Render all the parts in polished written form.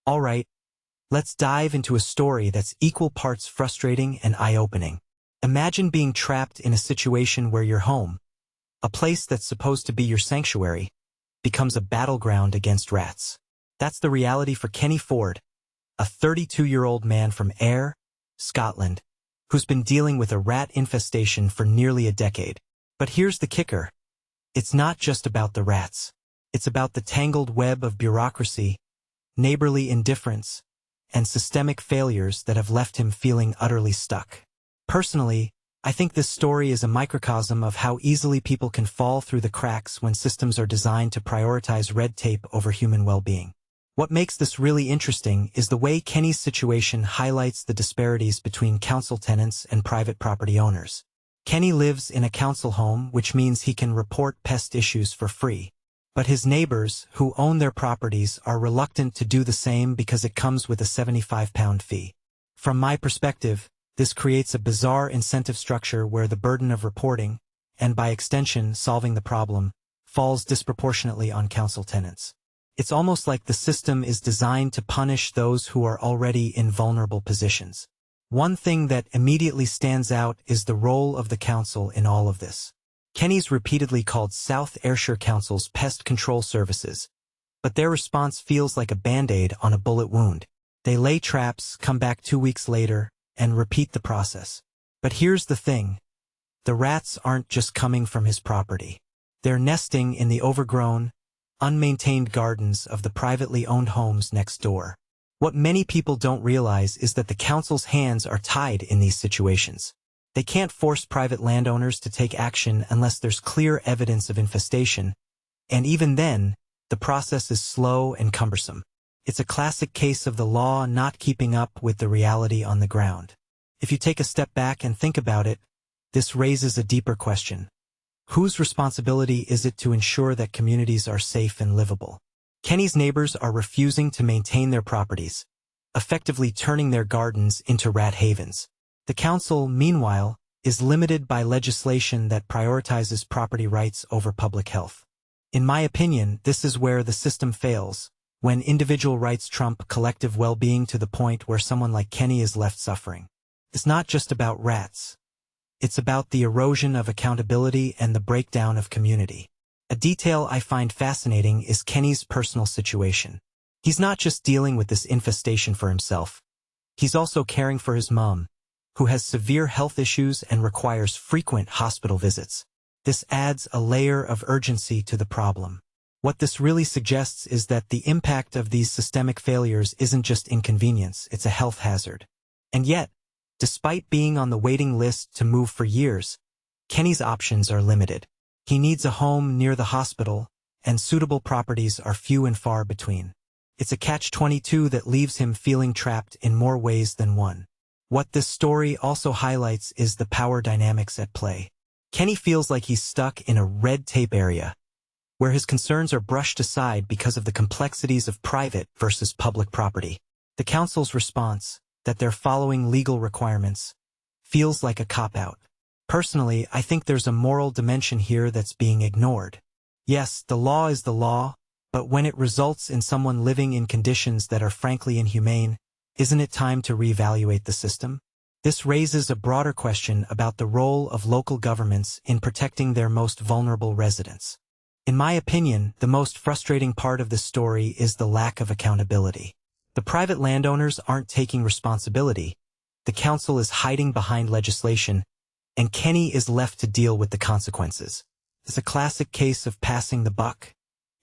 Alright, let's dive into a story that's equal parts frustrating and eye-opening. Imagine being trapped in a situation where your home, a place that's supposed to be your sanctuary, becomes a battleground against rats. That's the reality for Kenny Ford, a 32-year-old man from Ayr, Scotland, who's been dealing with a rat infestation for nearly a decade. But here's the kicker. It's not just about the rats. It's about the tangled web of bureaucracy, neighborly indifference, and systemic failures that have left him feeling utterly stuck. Personally, I think this story is a microcosm of how easily people can fall through the cracks when systems are designed to prioritize red tape over human well-being. What makes this really interesting is the way Kenny's situation highlights the disparities between council tenants and private property owners. Kenny lives in a council home, which means he can report pest issues for free. But his neighbors, who own their properties, are reluctant to do the same because it comes with a £75 fee. From my perspective, this creates a bizarre incentive structure where the burden of reporting, and by extension solving the problem, falls disproportionately on council tenants. It's almost like the system is designed to punish those who are already in vulnerable positions. One thing that immediately stands out is the role of the council in all of this. Kenny's repeatedly called South Ayrshire Council's pest control services, but their response feels like a band-aid on a bullet wound. They lay traps, come back 2 weeks later, and repeat the process. But here's the thing. The rats aren't just coming from his property. They're nesting in the overgrown, unmaintained gardens of the privately owned homes next door. What many people don't realize is that the council's hands are tied in these situations. They can't force private landowners to take action unless there's clear evidence of infestation, and even then, the process is slow and cumbersome. It's a classic case of the law not keeping up with the reality on the ground. If you take a step back and think about it, this raises a deeper question. Whose responsibility is it to ensure that communities are safe and livable? Kenny's neighbors are refusing to maintain their properties, effectively turning their gardens into rat havens. The council, meanwhile, is limited by legislation that prioritizes property rights over public health. In my opinion, this is where the system fails, when individual rights trump collective well-being to the point where someone like Kenny is left suffering. It's not just about rats. It's about the erosion of accountability and the breakdown of community. A detail I find fascinating is Kenny's personal situation. He's not just dealing with this infestation for himself. He's also caring for his mom, who has severe health issues and requires frequent hospital visits. This adds a layer of urgency to the problem. What this really suggests is that the impact of these systemic failures isn't just inconvenience, it's a health hazard. And yet, despite being on the waiting list to move for years, Kenny's options are limited. He needs a home near the hospital, and suitable properties are few and far between. It's a catch-22 that leaves him feeling trapped in more ways than one. What this story also highlights is the power dynamics at play. Kenny feels like he's stuck in a red tape area, where his concerns are brushed aside because of the complexities of private versus public property. The council's response, that they're following legal requirements, feels like a cop-out. Personally, I think there's a moral dimension here that's being ignored. Yes, the law is the law, but when it results in someone living in conditions that are frankly inhumane, isn't it time to reevaluate the system? This raises a broader question about the role of local governments in protecting their most vulnerable residents. In my opinion, the most frustrating part of this story is the lack of accountability. The private landowners aren't taking responsibility, the council is hiding behind legislation, and Kenny is left to deal with the consequences. It's a classic case of passing the buck,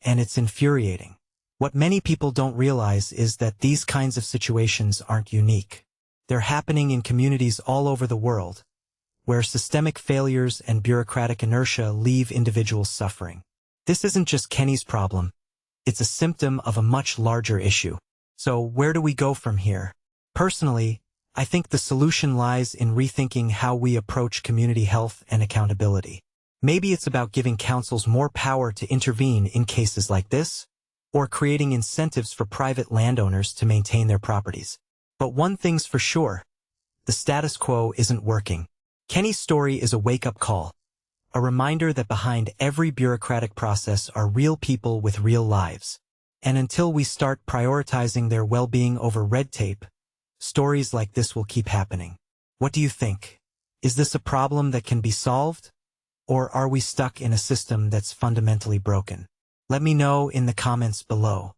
and it's infuriating. What many people don't realize is that these kinds of situations aren't unique. They're happening in communities all over the world, where systemic failures and bureaucratic inertia leave individuals suffering. This isn't just Kenny's problem. It's a symptom of a much larger issue. So where do we go from here? Personally, I think the solution lies in rethinking how we approach community health and accountability. Maybe it's about giving councils more power to intervene in cases like this, or creating incentives for private landowners to maintain their properties. But one thing's for sure, the status quo isn't working. Kenny's story is a wake-up call, a reminder that behind every bureaucratic process are real people with real lives. And until we start prioritizing their well-being over red tape, stories like this will keep happening. What do you think? Is this a problem that can be solved? Or are we stuck in a system that's fundamentally broken? Let me know in the comments below.